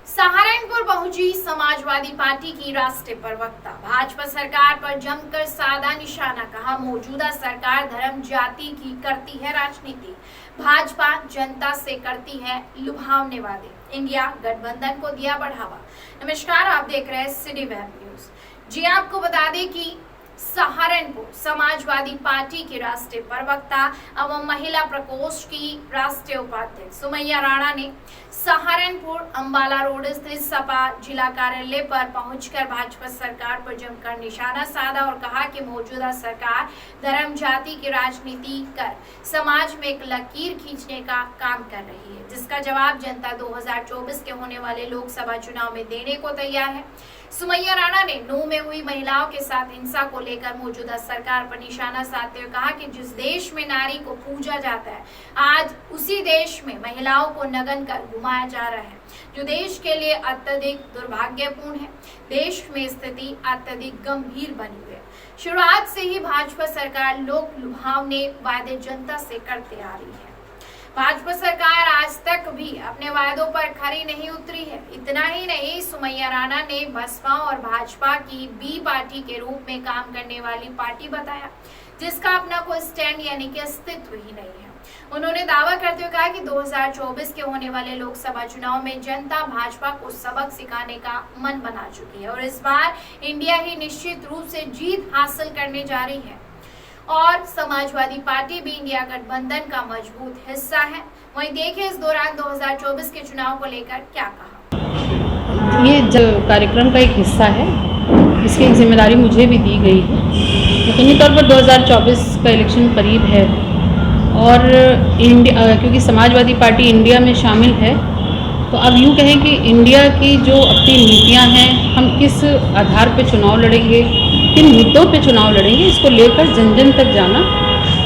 सहारनपुर पहुंची समाजवादी पार्टी की राष्ट्रीय प्रवक्ता। भाजपा सरकार पर जमकर साधा निशाना, कहा मौजूदा सरकार धर्म जाति की करती है राजनीति, भाजपा जनता से करती है लुभावने वादे, इंडिया गठबंधन को दिया बढ़ावा। नमस्कार, आप देख रहे हैं सिटी वेब न्यूज। जी आपको बता दें कि सहारनपुर समाजवादी पार्टी की राष्ट्रीय प्रवक्ता एवं महिला प्रकोष्ठ की राष्ट्रीय उपाध्यक्ष सुमैया राणा ने सहारनपुर अंबाला रोड स्थित सपा जिला कार्यालय पर पहुंचकर भाजपा सरकार पर जमकर निशाना साधा और कहा कि मौजूदा सरकार धर्म जाति की राजनीति कर समाज में एक लकीर खींचने का काम कर रही है, जिसका जवाब जनता 2024 के होने वाले लोकसभा चुनाव में देने को तैयार है। सुमैया राणा ने नूह में हुई महिलाओं के साथ हिंसा को लेकर मौजूदा सरकार पर निशाना साधते हुए कहा कि जिस देश में नारी को पूजा जाता है, आज उसी देश में महिलाओं को नग्न कर घुमाया जा रहा है, जो देश के लिए अत्यधिक दुर्भाग्यपूर्ण है। देश में स्थिति अत्यधिक गंभीर बनी हुई है। शुरुआत से ही भाजपा सरकार लोक लुभावने वादे जनता से करते आ रही है। भाजपा सरकार आज तक भी अपने वायदों पर खरी नहीं उतरी है। इतना ही नहीं, सुमैया राणा ने बसपा और भाजपा की बी पार्टी के रूप में काम करने वाली पार्टी बताया, जिसका अपना कोई स्टैंड यानी कि अस्तित्व ही नहीं है। उन्होंने दावा करते हुए कहा कि 2024 के होने वाले लोकसभा चुनाव में जनता भाजपा को सबक सिखाने का मन बना चुकी है और इस बार इंडिया ही निश्चित रूप से जीत हासिल करने जा रही है और समाजवादी पार्टी भी इंडिया गठबंधन का मजबूत हिस्सा है। वहीं देखिए इस दौरान 2024 के चुनाव को लेकर क्या कहा। ये कार्यक्रम का एक हिस्सा है, इसकी जिम्मेदारी मुझे भी दी गई है। यकीनी तौर पर 2024 का इलेक्शन करीब है और क्योंकि समाजवादी पार्टी इंडिया में शामिल है, तो अब यूँ कहें कि इंडिया की जो अपनी नीतियाँ हैं, हम किस आधार पे चुनाव लड़ेंगे, किन मुद्दों पे चुनाव लड़ेंगे, इसको लेकर जन जन तक जाना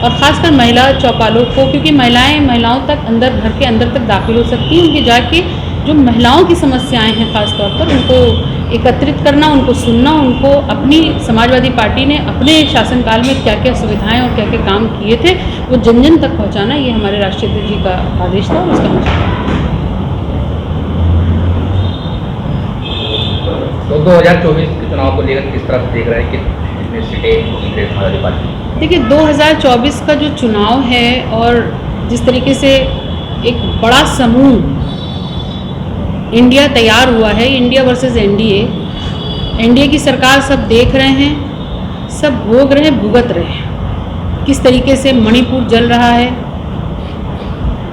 और ख़ासकर महिला चौपालों को, क्योंकि महिलाओं तक घर के अंदर तक दाखिल हो सकती हैं, उनके जाके जो महिलाओं की समस्याएं हैं ख़ास तौर पर उनको एकत्रित करना, उनको सुनना, उनको अपनी समाजवादी पार्टी ने अपने शासनकाल में क्या क्या सुविधाएं और क्या क्या काम किए थे वो जन जन तक पहुँचाना, ये हमारे राष्ट्रीय अध्यक्ष जी का आदेश था और उसका तो 2024 के चुनाव को लेकर किस तरह से देख रहे हैं कि इसमें सीटें समाजवादी पार्टी? देखिए 2024 का जो चुनाव है और जिस तरीके से एक बड़ा समूह इंडिया तैयार हुआ है, इंडिया वर्सेस एनडीए की सरकार सब देख रहे हैं, सब भोग रहे हैं, भुगत रहे हैं किस तरीके से मणिपुर जल रहा है,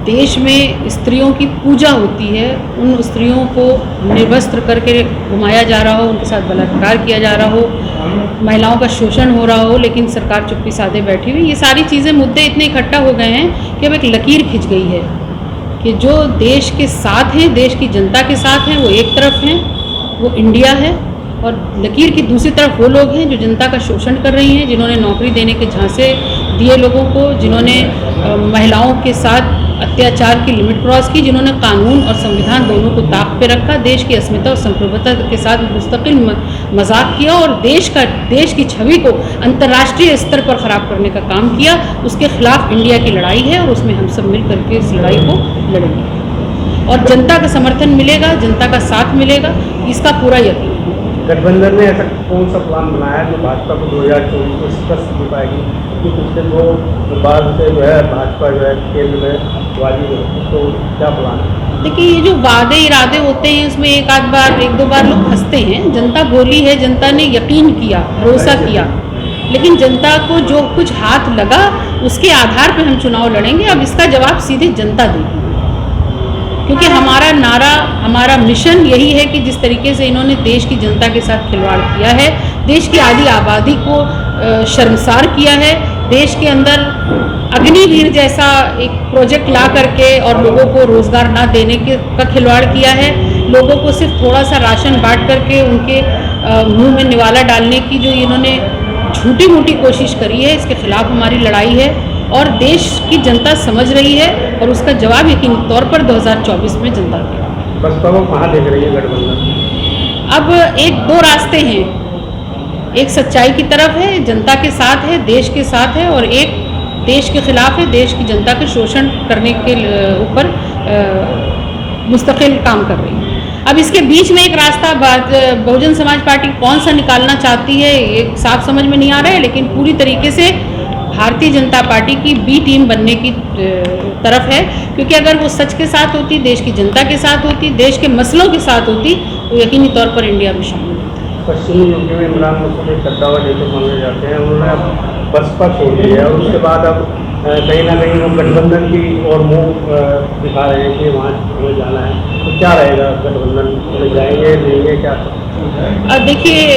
देश में स्त्रियों की पूजा होती है, उन स्त्रियों को निर्वस्त्र करके घुमाया जा रहा हो, उनके साथ बलात्कार किया जा रहा हो, महिलाओं का शोषण हो रहा हो, लेकिन सरकार चुप्पी साधे बैठी हुई। ये सारी चीज़ें, मुद्दे इतने इकट्ठा हो गए हैं कि अब एक लकीर खिंच गई है कि जो देश के साथ हैं, देश की जनता के साथ हैं, वो एक तरफ हैं, वो इंडिया है, और लकीर की दूसरी तरफ वो लोग हैं जो जनता का शोषण कर रही हैं, जिन्होंने नौकरी देने के झांसे दिए लोगों को, जिन्होंने महिलाओं के साथ अत्याचार की लिमिट क्रॉस की, जिन्होंने कानून और संविधान दोनों को ताक पे रखा, देश की अस्मिता और संप्रभुता के साथ मुस्तकिल मजाक किया और देश की छवि को अंतर्राष्ट्रीय स्तर पर ख़राब करने का काम किया। उसके खिलाफ इंडिया की लड़ाई है और उसमें हम सब मिल करके इस लड़ाई को लड़ेंगे और जनता का समर्थन मिलेगा, जनता का साथ मिलेगा, इसका पूरा यकीन। गठबंधन ने ऐसा कौन सा प्लान बनाया है जो भाजपा को 2024 में शिकस्त दे पाएगी? कि पिछले दो बार से जो है भाजपा जो है केंद्र में वाली है, तो क्या प्लान है? देखिए ये जो वादे इरादे होते हैं उसमें एक दो बार लोग हंसते हैं। जनता बोली है, जनता ने यकीन किया, भरोसा किया, लेकिन जनता को जो कुछ हाथ लगा उसके आधार पर हम चुनाव लड़ेंगे। अब इसका जवाब सीधे जनता देगी, क्योंकि हमारा नारा, हमारा मिशन यही है कि जिस तरीके से इन्होंने देश की जनता के साथ खिलवाड़ किया है, देश की आधी आबादी को शर्मसार किया है, देश के अंदर अग्निवीर जैसा एक प्रोजेक्ट ला करके और लोगों को रोजगार ना देने का खिलवाड़ किया है, लोगों को सिर्फ थोड़ा सा राशन बांट करके उनके मुंह में निवाला डालने की जो इन्होंने झूठी मूठी कोशिश करी है, इसके खिलाफ हमारी लड़ाई है और देश की जनता समझ रही है और उसका जवाब यकीनी तौर पर 2024 में जनता देगी। बसपा को कहाँ देख रही है गठबंधन? अब एक दो रास्ते हैं, एक सच्चाई की तरफ है, जनता के साथ है, देश के साथ है, और एक देश के खिलाफ है, देश की जनता के शोषण करने के ऊपर मुस्तकिल काम कर रही है। अब इसके बीच में एक रास्ता बहुजन समाज पार्टी कौन सा निकालना चाहती है ये साफ समझ में नहीं आ रहा है, लेकिन पूरी तरीके से भारतीय जनता पार्टी की बी टीम बनने की तरफ है, क्योंकि अगर वो सच के साथ होती, देश की जनता के साथ होती, देश के मसलों के साथ होती, तो यकीनी तौर पर इंडिया में शामिल होती। पश्चिमी यूपी में इमरान मसूद एक सत्ता व नेता माने जाते हैं, उन्होंने अब बसपा छोड़ दी है और उसके बाद अब कहीं ना कहीं वो गठबंधन की और मुँह दिखा रहे हैं कि वहाँ हमें जाना है। तो क्या रहेगा, गठबंधन में जाएंगे नहीं, क्या? देखिए,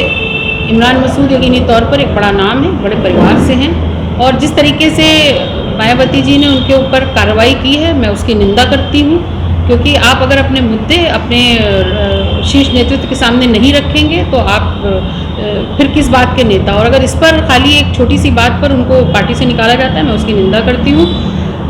इमरान मसूद यकीनी तौर पर एक बड़ा नाम है, बड़े परिवार से हैं, और जिस तरीके से मायावती जी ने उनके ऊपर कार्रवाई की है, मैं उसकी निंदा करती हूँ, क्योंकि आप अगर अपने मुद्दे अपने शीर्ष नेतृत्व के सामने नहीं रखेंगे तो आप फिर किस बात के नेता। और अगर इस पर खाली एक छोटी सी बात पर उनको पार्टी से निकाला जाता है, मैं उसकी निंदा करती हूँ।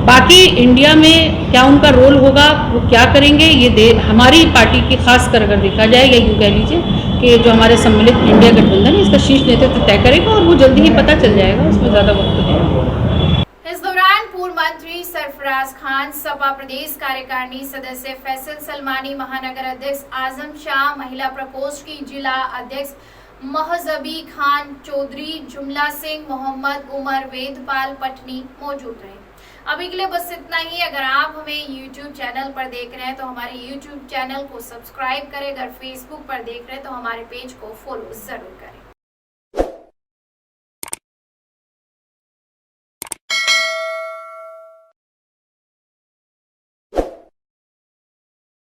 बाकी इंडिया में क्या उनका रोल होगा, वो क्या करेंगे, ये हमारी पार्टी की खास कर अगर देखा जाए, या यूँ कह लीजिए कि जो हमारे सम्मिलित इंडिया गठबंधन है, इसका शीर्ष नेतृत्व तय करेगा और वो जल्दी ही पता चल जाएगा, उसमें ज़्यादा वक्त नहीं। इस दौरान पूर्व मंत्री सरफराज खान, सपा प्रदेश कार्यकारिणी सदस्य फैसल सलमानी, महानगर अध्यक्ष आजम शाह, महिला प्रकोष्ठ की जिला अध्यक्ष महजबी खान चौधरी, जुमला सिंह, मोहम्मद उमर, वेदपाल पटनी मौजूद रहे। अभी के लिए बस इतना ही। अगर आप हमें YouTube चैनल पर देख रहे हैं तो हमारे YouTube चैनल को सब्सक्राइब करें। अगर Facebook पर देख रहे हैं तो हमारे पेज को फॉलो जरूर करें।